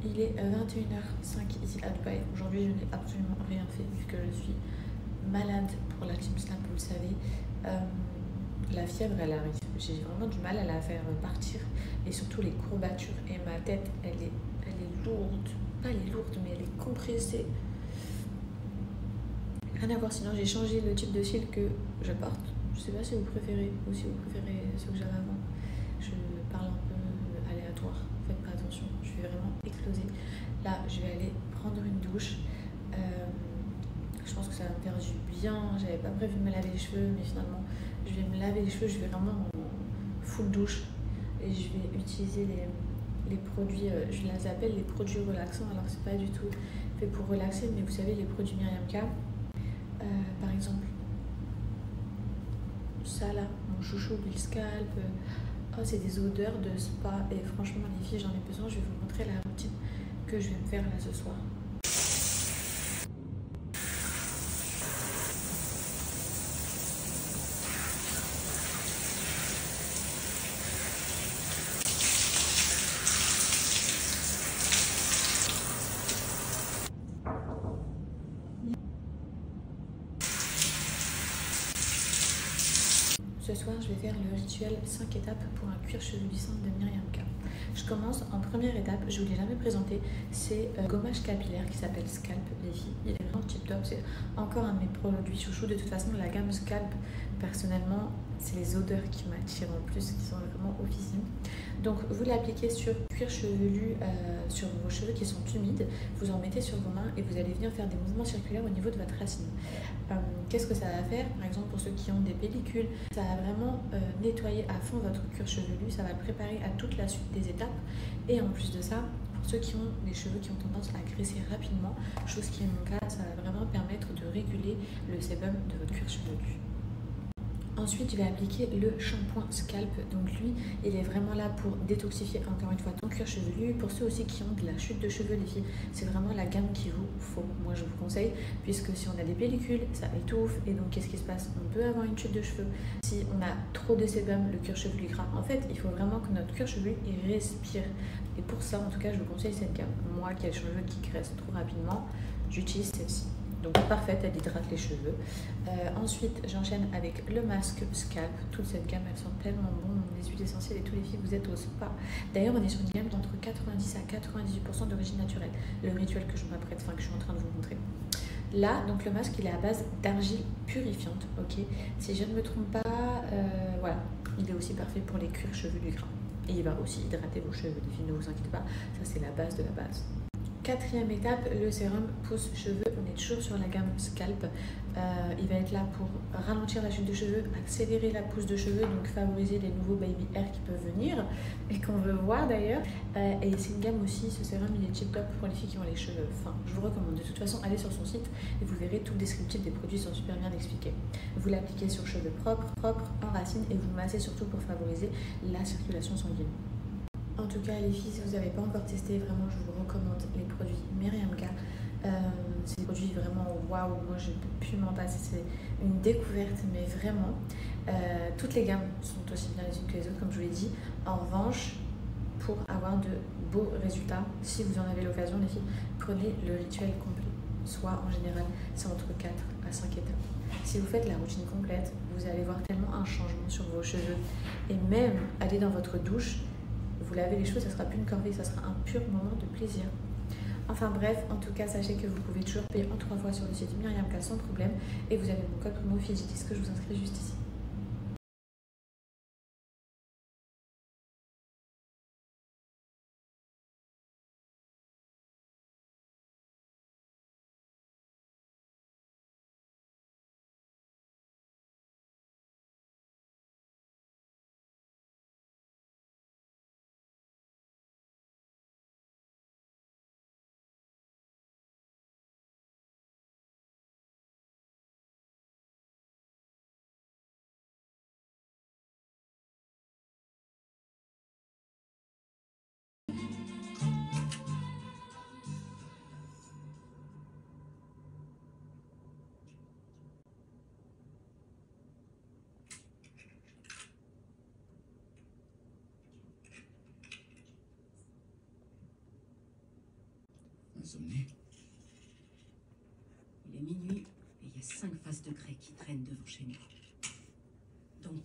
Il est 21h05 ici à Dubaï. Aujourd'hui, je n'ai absolument rien fait vu que je suis malade pour la Team Snap, vous le savez. La fièvre, elle arrive. J'ai vraiment du mal à la faire partir. Et surtout les courbatures. Et ma tête, elle est lourde. Pas elle est lourde, mais elle est compressée. Rien à voir, sinon j'ai changé le type de cils que je porte. Je sais pas si vous préférez ou si vous préférez ce que j'avais avant. Je parle un peu aléatoire, faites pas attention, je vais vraiment exploser. Là, je vais aller prendre une douche. Je pense que ça va me faire du bien. J'avais pas prévu de me laver les cheveux, mais finalement, je vais me laver les cheveux. Je vais vraiment en full douche et je vais utiliser les produits, je les appelle les produits relaxants. Alors, c'est pas du tout fait pour relaxer, mais vous savez, les produits Myriam K. Par exemple, ça là, mon chouchou Bill Scalp. Oh, c'est des odeurs de spa et franchement les filles, j'en ai besoin. Je vais vous montrer la routine que je vais me faire là ce soir. Ce soir, je vais faire le rituel 5 étapes pour un cuir chevelu lissant de Myriam K. Je commence en première étape, je ne vous l'ai jamais présenté, c'est gommage capillaire qui s'appelle Scalp, les filles. Il est vraiment tip top, c'est encore un de mes produits chouchous. De toute façon, la gamme Scalp, personnellement, c'est les odeurs qui m'attirent en plus, qui sont vraiment officielles. Donc, vous l'appliquez sur cuir chevelu, sur vos cheveux qui sont humides, vous en mettez sur vos mains et vous allez venir faire des mouvements circulaires au niveau de votre racine. Qu'est-ce que ça va faire? Par exemple, pour ceux qui ont des pellicules, ça va vraiment nettoyer à fond votre cuir chevelu, ça va le préparer à toute la suite des étapes. Et en plus de ça, pour ceux qui ont des cheveux qui ont tendance à graisser rapidement, chose qui est mon cas, ça va vraiment permettre de réguler le sébum de votre cuir chevelu. Ensuite, je vais appliquer le shampoing Scalp. Donc lui, il est vraiment là pour détoxifier encore une fois ton cuir chevelu. Pour ceux aussi qui ont de la chute de cheveux, les filles, c'est vraiment la gamme qu'il vous faut. Moi, je vous conseille, puisque si on a des pellicules, ça étouffe. Et donc, qu'est-ce qui se passe? On peut avoir une chute de cheveux. Si on a trop de sébum, le cuir chevelu gras. En fait, il faut vraiment que notre cuir chevelu il respire. Et pour ça, en tout cas, je vous conseille cette gamme. Moi, qui ai les cheveux qui graissent trop rapidement, j'utilise celle-ci. Donc parfaite, elle hydrate les cheveux. Ensuite, j'enchaîne avec le masque Scalp. Toute cette gamme, elle sent tellement bon. Les huiles essentielles et tous les filles, vous êtes au spa. D'ailleurs, on est sur une gamme d'entre 90 à 98% d'origine naturelle. Le rituel que je m'apprête, enfin que je suis en train de vous montrer. Là, donc le masque, il est à base d'argile purifiante, ok. Si je ne me trompe pas, voilà, il est aussi parfait pour les cuirs chevelus gras. Et il va aussi hydrater vos cheveux, les filles, ne vous inquiétez pas. Ça, c'est la base de la base. Quatrième étape, le sérum pousse cheveux. On est toujours sur la gamme Scalp. Il va être là pour ralentir la chute de cheveux, accélérer la pousse de cheveux, donc favoriser les nouveaux baby hair qui peuvent venir et qu'on veut voir d'ailleurs. Et c'est une gamme aussi, ce sérum il est tip top pour les filles qui ont les cheveux fins. Je vous recommande de toute façon, allez sur son site et vous verrez tout le descriptif des produits sont super bien expliqués. Vous l'appliquez sur cheveux propres, en racines et vous massez surtout pour favoriser la circulation sanguine. En tout cas, les filles, si vous n'avez pas encore testé, vraiment, je vous recommande les produits Myriam K. C'est des produits vraiment waouh, moi je ne peux plus m'en passer, c'est une découverte, mais vraiment. Toutes les gammes sont aussi bien les unes que les autres, comme je vous l'ai dit. En revanche, pour avoir de beaux résultats, si vous en avez l'occasion, les filles, prenez le rituel complet. Soit en général, c'est entre 4 à 5 étapes. Si vous faites la routine complète, vous allez voir tellement un changement sur vos cheveux. Et même aller dans votre douche, vous lavez les cheveux, ça sera plus une corvée, ça sera un pur moment de plaisir. Enfin bref, en tout cas, sachez que vous pouvez toujours payer en 3 fois sur le site Myriam K sans problème. Et vous avez mon code promo Fidji10 que je vous inscris juste ici. insomnie? Il est minuit et il y a 5 vases de grès qui traînent devant chez nous. Donc